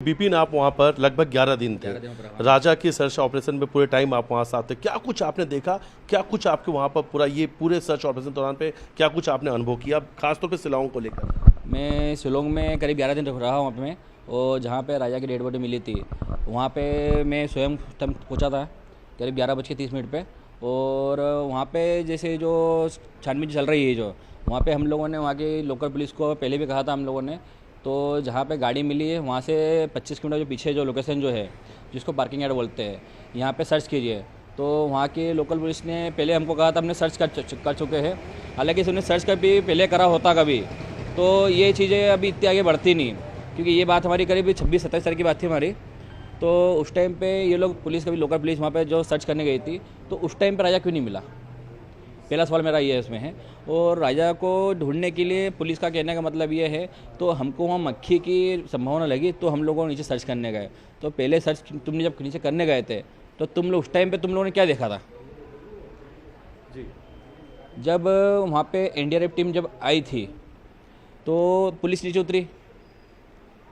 बिपिन, आप वहाँ पर लगभग 11 दिन थे। राजा की सर्च ऑपरेशन में पूरे टाइम आप वहाँ साथ थे। क्या कुछ आपने देखा, क्या कुछ आपके वहाँ पर पूरे सर्च ऑपरेशन दौरान पे क्या कुछ आपने अनुभव किया, खासतौर पे शिलांग को लेकर? मैं शिलोंग में करीब 11 दिन रहा हूँ वहाँ पे मैं, और जहाँ पे राजा की डेड बॉडी मिली थी वहाँ पे मैं स्वयं तब पहुँचा था करीब 11:30 पे। और वहाँ पे जैसे जो छानबीन चल रही है जो वहाँ पे हम लोगों ने वहाँ की लोकल पुलिस को पहले भी कहा था हम लोगों ने, तो जहाँ पे गाड़ी मिली है वहाँ से 25 किलोमीटर जो पीछे जो लोकेशन जो है जिसको पार्किंग यार्ड बोलते हैं, यहाँ पे सर्च कीजिए। तो वहाँ की लोकल पुलिस ने पहले हमको कहा था हमने सर्च कर चुके हैं, हालांकि उसने सर्च कभी पहले करा होता कभी तो ये चीज़ें अभी इतनी आगे बढ़ती नहीं, क्योंकि ये बात हमारी करीब 26-27 तारीख की बात थी हमारी। तो उस टाइम पे ये लोग पुलिस कभी लोकल पुलिस वहाँ पे जो सर्च करने गई थी तो उस टाइम पे राजा क्यों नहीं मिला, पहला सवाल मेरा ये इसमें है। और राजा को ढूंढने के लिए पुलिस का कहने का मतलब ये है, तो हमको वहाँ मक्खी की संभावना लगी तो हम लोगों नीचे सर्च करने गए। तो पहले सर्च तुमने जब नीचे करने गए थे तो तुम लोग उस टाइम पे तुम लोगों ने क्या देखा था जी, जब वहाँ पे एनडीआरएफ टीम जब आई थी तो पुलिस नीचे उतरी?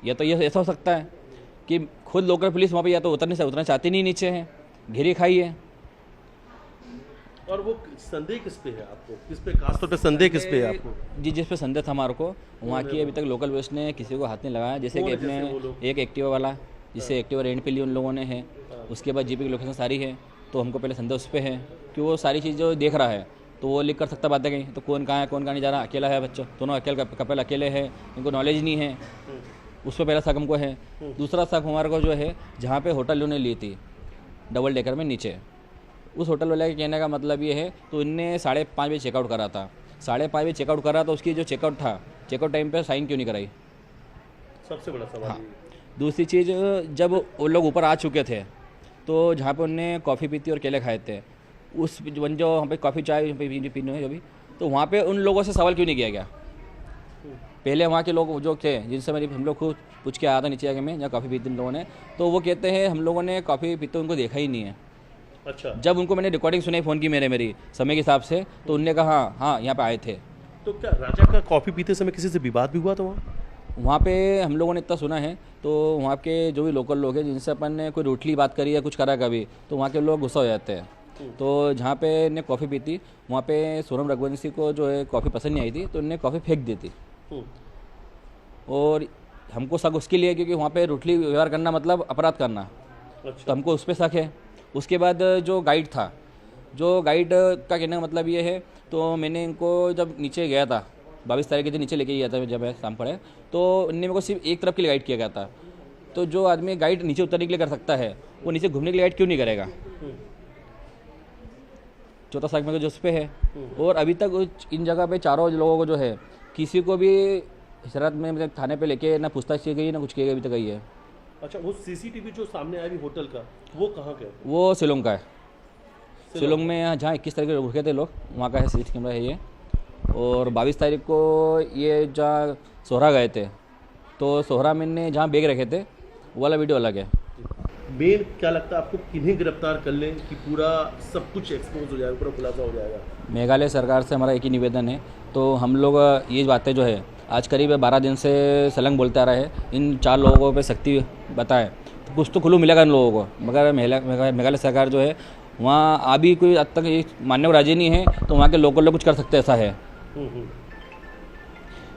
या तो ये ऐसा हो सकता है कि खुद लोकल पुलिस वहाँ पे या तो उतरना चाहती नहीं, नीचे है, घेरी खाई है। और वो संदेह किस पे है आपको, किस पे खासतौर पे संदेह किस पे है आपको? जी, जिस पे संदेह था हमारे को वहाँ की अभी तक लोकल पुलिस ने किसी को हाथ नहीं लगाया। जैसे कि अपने एक एक्टिवा वाला जिससे एक्टिवा रेंट पे ली उन लोगों ने है, उसके बाद जीपी की लोकेशन सारी है, तो हमको पहले संदेह उस पर है कि वो सारी चीज़ जो देख रहा है तो वो लिख कर सकता बातें कहीं, तो कौन कहाँ है कौन कहाँ नहीं जा रहा, अकेला है बच्चा, दोनों कपल अकेले हैं, इनको नॉलेज नहीं है, उस पर पहला शक हमको है। दूसरा शक हमारे को जो है जहाँ पे होटल उन्होंने ली थी डबल डेकर में नीचे, उस होटल वाले के कहने का मतलब ये है तो इनने 5:30 बजे चेकआउट करा था, 5:30 बजे चेकआउट करा तो उसकी जो चेकआउट था चेकआउट टाइम पे साइन क्यों नहीं कराई? सबसे बड़ा सवाल। हाँ। दूसरी चीज़, जब वो लोग ऊपर आ चुके थे तो जहाँ पे उनने कॉफ़ी पी थी और केले खाए थे, उस जो वहाँ पे कॉफ़ी चाय पीने है जो भी, तो वहाँ पे उन लोगों से सवाल क्यों नहीं किया गया? पहले वहाँ के लोग जो थे जिनसे मेरी हम लोग खुद पूछ के आया था नीचे आगे में जहाँ कॉफ़ी पीती इन लोगों ने, तो वो कहते हैं हम लोगों ने कॉफ़ी पीते उनको देखा ही नहीं है। अच्छा, जब उनको मैंने रिकॉर्डिंग सुनाई फ़ोन की मेरी समय के हिसाब से, तो उनने कहा हाँ यहाँ पे आए थे। तो क्या राजा का कॉफी पीते समय किसी से विवाद भी हुआ था वहाँ पे हम लोगों ने इतना सुना है, तो वहाँ के जो भी लोकल लोग हैं जिनसे अपन ने कोई रूटली बात करी या कुछ करा कभी, तो वहाँ के लोग गुस्सा हो जाते हैं। तो जहाँ पे ने कॉफ़ी पी थी वहाँ पे सोनम रघुवंशी को जो है कॉफ़ी पसंद नहीं आई थी, तो उनने कॉफ़ी फेंक दी थी। और हमको शक उसके लिए क्योंकि वहाँ पे रूटली व्यवहार करना मतलब अपराध करना, तो हमको उस पर शक है। उसके बाद जो गाइड था, जो गाइड का कहने का मतलब ये है, तो मैंने इनको जब नीचे गया था 22 तारीख के दिन नीचे लेके गया था जब मैं शाम पड़े, तो इनने मेरे को सिर्फ एक तरफ के लिए गाइड किया गया था। तो जो आदमी गाइड नीचे उतरने के लिए कर सकता है वो नीचे घूमने के लिए गाइड क्यों नहीं करेगा? चौथा शक में जो उस पर है। और अभी तक इन जगह पे चारों लोगों को जो है किसी को भी शरारत में मतलब थाने पे लेके ना पूछताछ की गई ना कुछ किया गया अभी तक गई है। अच्छा, वो सीसीटीवी जो सामने आया होटल का, वो कहाँ का? वो शिलोंग का है। शिलोंग में जहाँ 21 तारीख को रुके थे लोग वहाँ का है सीसीटीवी कैमरा है ये। और 22 तारीख को ये जहाँ सोहरा गए थे तो सोहरा में ने जहाँ बैग रखे थे वो वाला वीडियो अलग है। मेन क्या लगता है आपको, किन्हें गिरफ्तार कर लें कि पूरा सब कुछ एक्सपोज हो जाएगा, पूरा खुलासा हो जाएगा? मेघालय सरकार से हमारा एक ही निवेदन है, तो हम लोग ये बातें जो है आज करीब 12 दिन से सलंग बोलते आ रहे हैं, इन 4 लोगों पे सख्ती बताएं तो कुछ तो खुलू मिलेगा इन लोगों को। मगर मेघालय सरकार जो है वहाँ अभी कोई अब तक ये मानने को राजी नहीं है, तो वहाँ के लोकल लोग कुछ कर सकते ऐसा है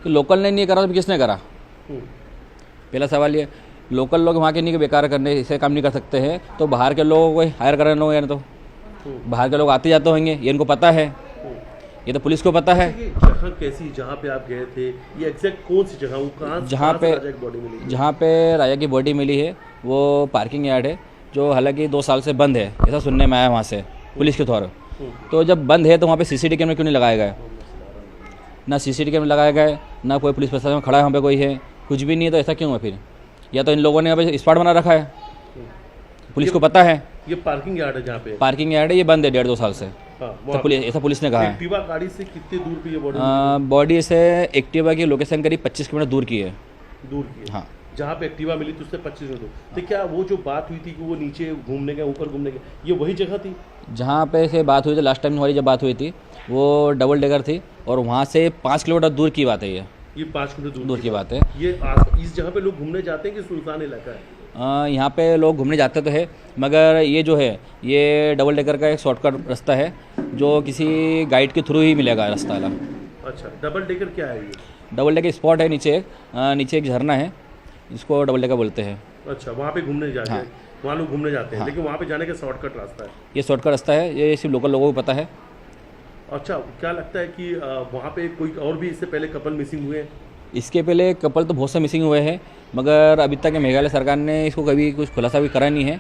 कि लोकल ने नहीं करा तो किसने करा? पहला सवाल ये, लोकल लोग वहाँ के नहीं बेकार करने इसे काम नहीं कर सकते हैं, तो बाहर के लोगों को हायर करने लोग यानी तो बाहर के लोग आते जाते होंगे, ये इनको पता है, ये तो पुलिस को पता है। जगह कैसी, जहाँ पे आप गए थे ये एग्जैक्ट कौन सी जगह, वो कहाँ जहाँ पे राजा की बॉडी मिली है वो पार्किंग यार्ड है, जो हालांकि 2 साल से बंद है ऐसा सुनने में आया वहाँ से पुलिस के द्वारा। तो जब बंद है तो वहाँ पे सीसीटीवी कैमरे क्यों नहीं लगाए गए? ना सीसीटीवी कैमरे लगाए गए, ना कोई पुलिस प्रशासन खड़ा है वहाँ पे कोई है, कुछ भी नहीं है, तो ऐसा क्यों है फिर? या तो इन लोगों ने यहाँ पे स्पॉट बना रखा है, पुलिस को पता है। ये पार्किंग यार्ड है, जहाँ पे पार्किंग यार्ड है, ये बंद है 1.5-2 साल से। तो ऐसा पुलिस ने कहा है। एक्टिवा गाड़ी से कितने दूर पे ये बॉडी से एक्टिवा की लोकेशन करीब 25 किलोमीटर दूर की है। दूर की है? हाँ, जहाँ पे एक्टिवा मिली थी उससे 25 दूर। तो क्या वो जो बात हुई थी कि वो नीचे घूमने गए ऊपर घूमने गए, ये वही जगह थी जहाँ पे से बात हुई थी? लास्ट टाइम हमारी जब बात हुई थी वो डबल डेकर थी और वहाँ से 5 किलोमीटर दूर की बात है ये। ये 5 किलोमीटर दूर की बात है। ये इस जगह पे लोग घूमने जाते हैं कि सुनसान इलाका है? यहाँ पे लोग घूमने जाते तो है, मगर ये जो है ये डबल डेकर का एक शॉर्टकट रास्ता है जो किसी गाइड के थ्रू ही मिलेगा रास्ता वाला। अच्छा, डबल डेकर क्या है ये? डबल डेकर स्पॉट है, नीचे एक झरना है जिसको डबल डेकर बोलते हैं। अच्छा, वहाँ पे घूमने जाते हैं, वहाँ लोग घूमने जाते हैं, लेकिन वहाँ पे जाने का शॉर्टकट रास्ता है। ये शॉर्टकट रास्ता है, ये सिर्फ लोकल लोगों को पता है। अच्छा, क्या लगता है कि वहाँ पे कोई और भी इससे पहले कपल मिसिंग हुए हैं? इसके पहले कपल तो बहुत से मिसिंग हुए हैं, मगर अभी तक मेघालय सरकार ने इसको कभी कुछ खुलासा भी करा नहीं है।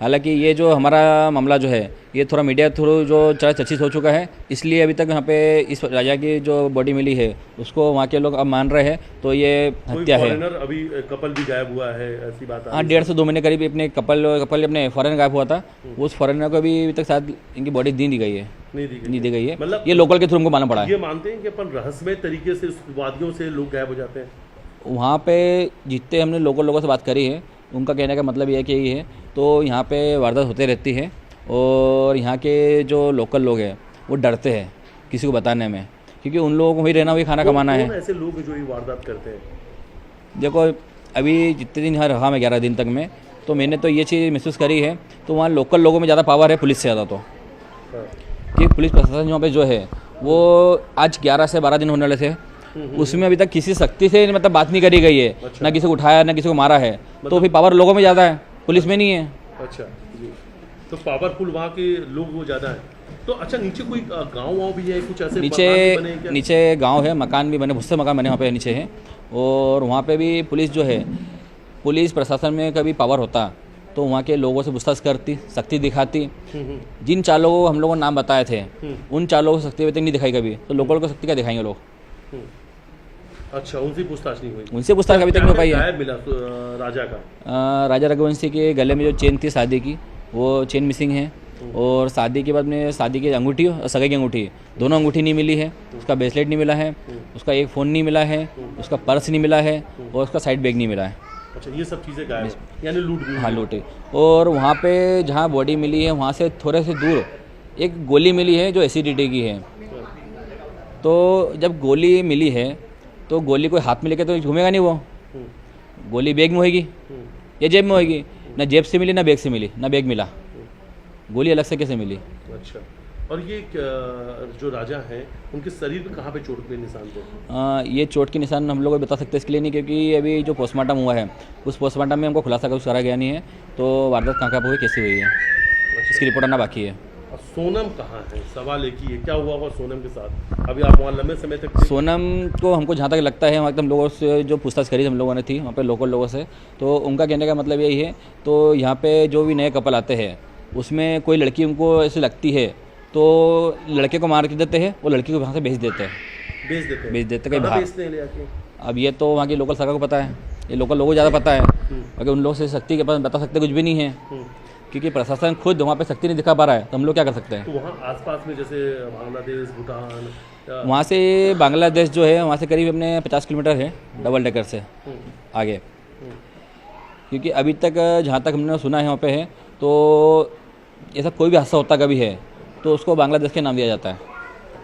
हालांकि ये जो हमारा मामला जो है ये थोड़ा मीडिया थ्रू जो चर्चित हो चुका है, इसलिए अभी तक यहाँ पे इस राजा की जो बॉडी मिली है उसको वहाँ के लोग अब मान रहे हैं, तो ये हत्या है। फॉरेनर अभी कपल भी गायब हुआ है, ऐसी बात हाँ, 1.5 से 2 महीने करीब अपने कपल अपने फॉरेन गायब हुआ था। उस फॉरेनर को भी अभी तक शायद इनकी बॉडी दी गई है, नहीं दी गई है। मतलब ये लोकल के थ्रू हमको मालूम पड़ा है। ये मानते हैं कि अपन रहस्यमय तरीके से वादियों से लोग गायब हो जाते हैं? वहाँ पे जितने हमने लोकल लोगों से बात करी है उनका कहने का मतलब ये है कि ये है, तो यहाँ पे वारदात होते रहती है और यहाँ के जो लोकल लोग हैं वो डरते हैं किसी को बताने में, क्योंकि उन लोगों को वही रहना, वही खाना कमाना है। ऐसे लोग जो ये वारदात करते हैं? देखो, अभी जितने दिन यहाँ रहा मैं 11 दिन तक में, तो मैंने तो ये चीज़ महसूस करी है, तो वहाँ लोकल लोगों में ज़्यादा पावर है पुलिस से ज़्यादा। तो कि पुलिस प्रशासन यहाँ पे जो है वो आज 11 से 12 दिन होने वाले थे, उसमें अभी तक किसी सख्ती से मतलब बात नहीं करी गई है। अच्छा। ना किसी को उठाया, ना किसी को मारा है, तो फिर पावर लोगों में ज़्यादा है, पुलिस में नहीं है। अच्छा जी, तो पावरफुल वहाँ के लोग वो ज़्यादा है। तो अच्छा, नीचे कोई गाँव वाँव भी है, कुछ ऐसे नीचे मकान भी बने हैं क्या? नीचे गांव है, मकान भी बने, बहुत से मकान बने वहाँ पे नीचे हैं। और वहाँ पे भी पुलिस जो है, पुलिस प्रशासन में कभी पावर होता तो वहाँ के लोगों से पूछताछ करती, सख्ती दिखाती। जिन 4 लोगों को हम लोगों ने नाम बताए थे उन 4 लोगों को सख्ती अभी तक नहीं दिखाई कभी, तो लोकल को सख्ती क्या दिखाएंगे लोग? अच्छा, उनसे पूछताछ नहीं हुई? उनसे पूछताछ अभी तक नहीं हो पाई है। गायब मिला राजा का? राजा रघुवंशी के गले में जो चेन थी शादी की, वो चेन मिसिंग है। और शादी के बाद में शादी की अंगूठी और सगाई की अंगूठी, दोनों अंगूठी नहीं मिली है। उसका ब्रेसलेट नहीं मिला है, उसका एक फ़ोन नहीं मिला है, उसका पर्स नहीं मिला है और उसका साइड बैग नहीं मिला है। अच्छा, ये सब चीज़ें गायब, यानी लूट भी? हाँ, लूटे। और वहाँ पे जहाँ बॉडी मिली है वहाँ से थोड़े से दूर एक गोली मिली है जो एसिडिटी की है। तो जब गोली मिली है तो गोली कोई हाथ में लेके तो घूमेगा नहीं, वो गोली बैग में होगी या जेब में होगी? ना जेब से मिली, ना बैग से मिली, ना बैग मिला, गोली अलग से कैसे मिली? अच्छा, और ये जो राजा हैं उनके शरीर पे कहाँ पे चोट के निशान थे? ये चोट के निशान हम लोग बता सकते हैं इसके लिए नहीं, क्योंकि अभी जो पोस्टमार्टम हुआ है उस पोस्टमार्टम में हमको खुलासा कुछ करा गया नहीं है, तो वारदात कहाँ हुई, कैसी हुई है, इसकी रिपोर्ट आना बाकी है। और सोनम कहाँ है? सवाल एक ही है, क्या हुआ सोनम के साथ? अभी आप वहाँ लंबे समय तक थे? सोनम को हमको जहाँ तक लगता है, वहाँ हम लोगों से जो पूछताछ करी हम लोगों ने थी वहाँ पे लोकल लोगों से, तो उनका कहने का मतलब यही है, तो यहाँ पे जो भी नए कपल आते हैं उसमें कोई लड़की उनको ऐसी लगती है तो लड़के को मार के देते हैं, वो लड़की को वहाँ से भेज देते हैं, भेज देते कहीं बाहर। अब ये तो वहाँ की लोकल सरकार को पता है, ये लोकल लोगों को ज़्यादा पता है। अगर उन लोगों से सख्ती के पास बता सकते कुछ भी नहीं है, क्योंकि प्रशासन खुद वहाँ पे सख्ती नहीं दिखा पा रहा है, तो हम लोग क्या कर सकते हैं? तो वहाँ आसपास में जैसे बांग्लादेश, भूटान, वहाँ से बांग्लादेश जो है वहाँ से करीब अपने 50 किलोमीटर है डबल डेकर से आगे। क्योंकि अभी तक जहाँ तक हमने सुना है वहाँ पे है, तो ऐसा कोई भी हादसा होता कभी है तो उसको बांग्लादेश के नाम दिया जाता है।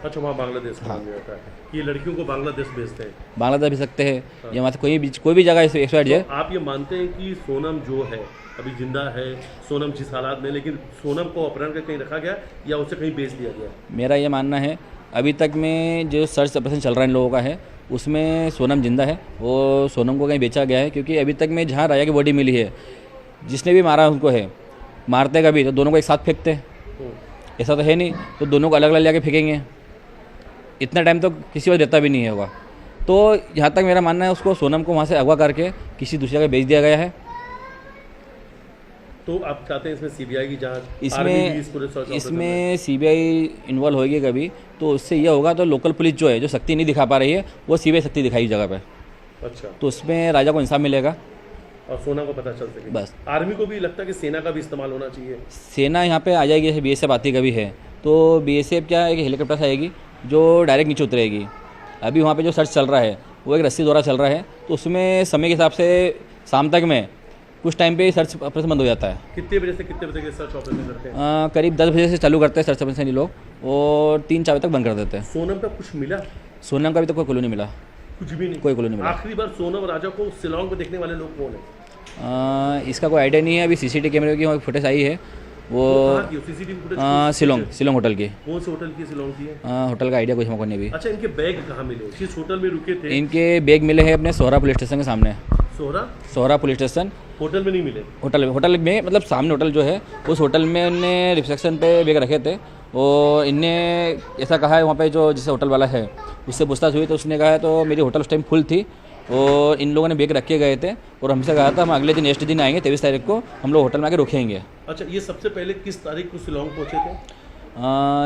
अच्छा, वहाँ बांग्लादेश का नाम दिया जाता है। ये लड़कियों को बांग्लादेश भेजते हैं? बांग्लादेश भेज सकते हैं या वहाँ से कोई भी जगह एक्सपायर्ड है। तो आप ये मानते हैं कि सोनम जो है अभी जिंदा है, सोनम जिस हालात में, लेकिन सोनम को अपहरण कर कहीं रखा गया या उसे कहीं बेच दिया गया? मेरा ये मानना है, अभी तक में जो सर्च ऑपरेशन चल रहा है इन लोगों का है उसमें सोनम जिंदा है, वो सोनम को कहीं बेचा गया है। क्योंकि अभी तक में जहाँ राजा की बॉडी मिली है, जिसने भी मारा उनको है, मारते कभी तो दोनों को एक साथ फेंकते, ऐसा तो है नहीं, तो दोनों को अलग अलग जाके फेंकेंगे, इतना टाइम तो किसी को देता भी नहीं होगा। तो जहाँ तक मेरा मानना है, उसको सोनम को वहाँ से अगवा करके किसी दूसरी जगह बेच दिया गया है। तो आप चाहते हैं इसमें सीबीआई की जांच? इसमें सीबीआई इन्वॉल्व होगी कभी, तो उससे यह होगा, तो लोकल पुलिस जो है जो सख्ती नहीं दिखा पा रही है वो सीबीआई सख्ती दिखाई जगह पे। अच्छा, तो उसमें राजा को इंसाफ मिलेगा और सोना को पता चल सके बस। आर्मी को भी लगता है कि सेना का भी इस्तेमाल होना चाहिए? सेना यहाँ पे आ जाएगी, जैसे BSF आती कभी है, तो BSF क्या एक हेलीकॉप्टर से आएगी जो डायरेक्ट नीचे उतरेगी। अभी वहाँ पे जो सर्च चल रहा है वो एक रस्सी द्वारा चल रहा है, तो उसमें समय के हिसाब से शाम तक में कुछ टाइम पे सर्च ऑपरेशन बंद हो जाता है। कितने बजे से कितने बजे के सर्च ऑपरेशन करते हैं? करीब 10 बजे से चालू करते हैं सर्च ऑपरेशन ये लोग, और 3-4 बजे तक बंद कर देते हैं। सोनम का कुछ मिला? सोनम का अभी तक कोई क्लू नहीं मिला। कुछ भी नहीं? कोई क्लू नहीं मिला। आखिरी बार सोनम राजा को शिलोंग में देखने वाले लोग कौन है? इसका कोई आइडिया नहीं है। अभी सीसीटीवी कैमरे की फुटेज आई है वो कहाँ की सीसीटीवी फुटेज? शिलोंग होटल की। कौन से होटल की शिलोंग की है? होटल का आइडिया कुछ हमको नहीं अभी। अच्छा, इनके बैग कहाँ मिले? किस होटल में रुके थे? इनके बैग मिले हैं अपने सोहरा पुलिस स्टेशन के सामने। Sohra police station. होटल में नहीं मिले? होटल में मतलब सामने होटल जो है उस होटल में इनने रिसेप्शन पे बैग रखे थे और इनने ऐसा कहा है वहाँ पे जो जिसे होटल वाला है उससे पूछताछ हुई तो उसने कहा है तो मेरी होटल उस टाइम फुल थी और इन लोगों ने बैग रखे गए थे और हमसे कहा था हम अगले दिन नेक्स्ट दिन आएंगे 23 तारीख को हम लोग होटल में आके रुकेंगे। अच्छा, ये सबसे पहले किस तारीख को शिलोंग पहुँचे थे?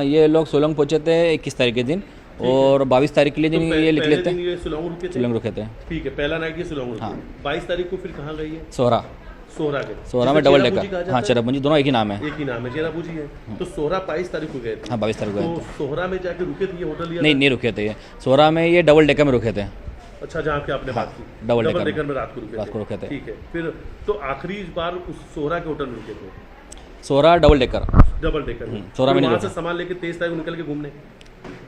ये लोग शिलोंग पहुँचे थे 21 तारीख के दिन और 22 तारीख के लिए दिन ये निकले थे। शिलोंग रुके थे। ठीक है, पहला नाइट ये शिलोंग रुके। हाँ। 22 तारीख को फिर कहाँ गई है? सोहरा में डबल डेकर। हाँ, चेरापूंजी दोनों एक ही नाम है। एक ही नाम है, चेरापूंजी है। तो सोहरा 22 तारीख को गए थे। हाँ, 22 तारीख को गए तो थे। सोहरा में जाके रुके थे ये होटल? नहीं रुके थे ये सोहरा में, ये डबल डेकर में रुके थे। अच्छा, जहाँ पे आपने बात की डबल डेकर में रात को रुके थे। ठीक है, फिर तो आखिरी बार उस सोहरा के होटल में रुके थे? सोहरा डबल डेकर सोहरा में वहाँ से सामान लेके 23 तारीख को निकल के घूमने?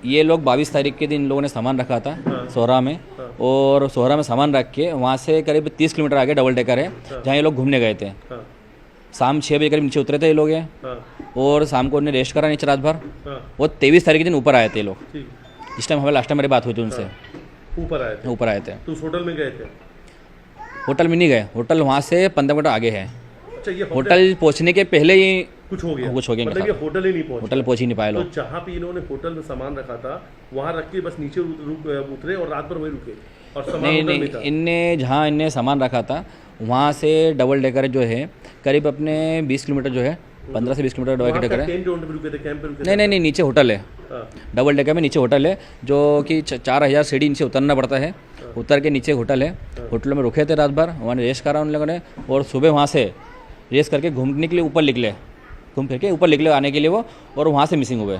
ये लोग 22 तारीख के दिन इन लोगों ने सामान रखा था सोहरा में और सोहरा में सामान रख के वहाँ से करीब 30 किलोमीटर आगे डबल डेकर है जहाँ ये लोग घूमने गए थे। शाम 6 बजे करीब नीचे उतरे थे ये लोग और शाम को उन्हें रेस्ट करा नीचे रात भर और 23 तारीख के दिन ऊपर आए थे ये लोग। इस टाइम हमें लास्ट टाइम मेरी बात हुई थी उनसे। ऊपर आए थे। तो उस होटल में गए थे? होटल में नहीं गए, होटल वहाँ से 15 मिनट आगे है। अच्छा, ये होटल पहुँचने के पहले ही कुछ हो गया मतलब ये होटल ही नहीं पहुंचा? होटल पहुँच ही नहीं पाए लोग। तो जहाँ पे इन्होंने होटल में सामान रखा था वहाँ रख के बस नीचे उतरे और रात भर वहीं रुके और सामान होटल में था? इनने जहाँ इनने सामान रखा था वहाँ से डबल डेकर जो है करीब अपने 20 किलोमीटर जो है 15 से 20 किलोमीटर डबल डेकर है। कैंप पे रुके? नहीं, नीचे होटल है। डबल डेकर में नीचे होटल है जो कि 4000 सीढ़ी नीचे उतरना पड़ता है। उतर के नीचे होटल है। होटल में रुके थे रात भर, वहाँ रेस्ट करा उन लोगों ने और सुबह वहाँ से रेस्ट करके घूमने के लिए ऊपर निकले, घूम फिर के ऊपर निकले आने के लिए वो और वहाँ से मिसिंग हुए।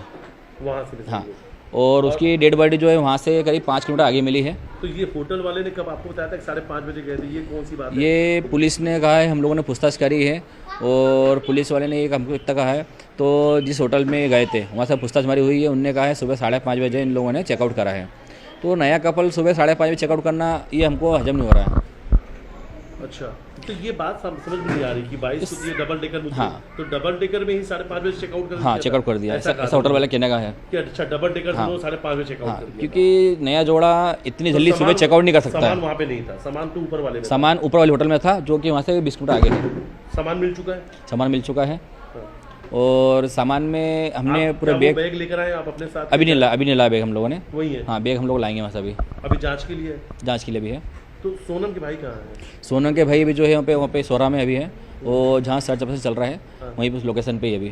हाँ, और उसकी डेड बॉडी जो है वहाँ से करीब 5 किलोमीटर आगे मिली है। तो ये होटल वाले ने कब आपको बताया था कि 5:30 बजे गए थे? ये कौन सी बात है? ये पुलिस ने कहा है, हम लोगों ने पूछताछ करी है और पुलिस वाले ने ये हमको इतना कहा है। तो जिस होटल में गए थे वहाँ से पूछताछ हमारी हुई है, उनने कहा है सुबह 5:30 बजे इन लोगों ने चेकआउट करा है। तो नया कपल सुबह 5:30 बजे चेकआउट करना ये हमको हजम नहीं हो रहा है। अच्छा, तो ये बात समझ में नहीं आ रही कि 22 को ये डबल डेकर में? हाँ, तो डबल डेकर में ही 5:30 बजे चेकआउट कर? हाँ, चेकआउट कर दिया। ऐसा होटल वाले कहने का है कि अच्छा डबल डेकर में 5:30 बजे चेकआउट कर दिया। क्योंकि नया जोड़ा इतनी जल्दी सुबह चेकआउट नहीं कर सकता। सामान वहाँ पे नहीं था? सामान तो ऊपर वाले में? सामान ऊपर वाले होटल में था जो कि वहाँ से 20 किलोमीटर आगे है। सामान मिल चुका है? सामान मिल चुका है और सामान में हमने पूरे बैग लेकर आए आप अपने साथ? अभी नहीं लाया बैग हम लोगों ने। वही है? हाँ, बैग हम लोग लाएंगे वहाँ से अभी जांच के लिए? जांच के लिए भी है। तो सोनम के भाई कहाँ है? सोनम के भाई भी जो है वहाँ पे सोहरा में अभी है और जहाँ सर्च ऑपरेशन चल रहा है वहीं पर लोकेशन पे ही अभी।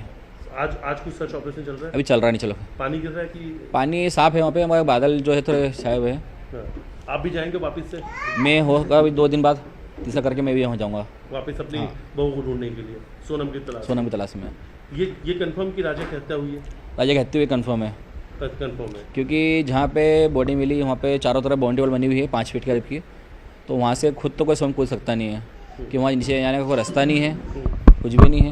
आज कुछ सर्च ऑपरेशन चल रहा है? अभी चल रहा नहीं। चलो, पानी गिर रहा है कि? पानी साफ है वहाँ पे, हमारे बादल जो है थोड़े छाए हुए हैं। आप भी जाएंगे वापस से? मैं होगा अभी 2 दिन बाद, तीसरा करके मैं भी यहाँ जाऊँगा वापस अपनी बहू को ढूंढने के लिए सोनम की तलाश में। ये कंफर्म की राजा की हत्या हुई है? राजा की हत्या हुई कंफर्म है क्योंकि जहाँ पे बॉडी मिली वहाँ पे चारों तरफ बाउंड्री वॉल बनी हुई है 5 फीट करीब की। तो वहाँ से खुद तो कोई स्वयं कूद सकता नहीं है कि वहाँ नीचे जाने का कोई रास्ता नहीं है, कुछ भी नहीं है।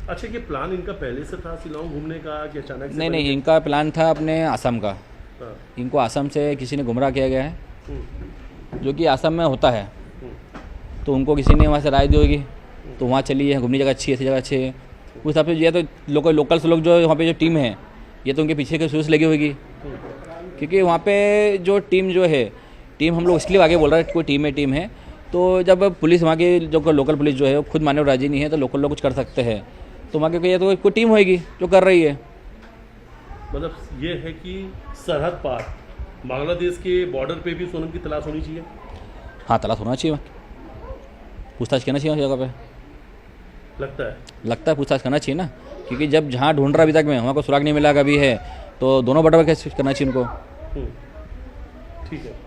अच्छा, ये प्लान इनका पहले से था शिलोंग घूमने का कि अचानक से? नहीं, इनका प्लान था अपने आसाम का। इनको आसाम से किसी ने गुमराह किया गया है जो कि आसाम में होता है। तो उनको किसी ने वहाँ से राय दी होगी तो वहाँ चली है, घूमने जगह अच्छी है, ऐसी जगह अच्छी है। उस हिसाब से ये तो लोकल से लोग जो वहाँ पे जो टीम है ये तो उनके पीछे के सूस लगी होगी क्योंकि वहाँ पे जो टीम टीम हम लोग इसलिए आगे बोल रहे हैं कोई टीम है। तो जब पुलिस वहाँ की जो लोकल पुलिस जो है वो खुद मानने को राजी नहीं है तो लोकल लोग कुछ कर सकते हैं। तो वहाँ के ये तो कोई टीम होगी जो कर रही है। मतलब ये है कि सरहद पार बांग्लादेश के बॉर्डर पे भी सोनम की तलाश होनी चाहिए? हाँ, तलाश होना चाहिए, पूछताछ करना चाहिए उस जगह पे। लगता है पूछताछ करना चाहिए ना, क्योंकि जब जहाँ ढूंढ रहा अभी तक में वहाँ को सुराग नहीं मिला कभी है तो दोनों बटावर कैसे करना चाहिए उनको। ठीक है।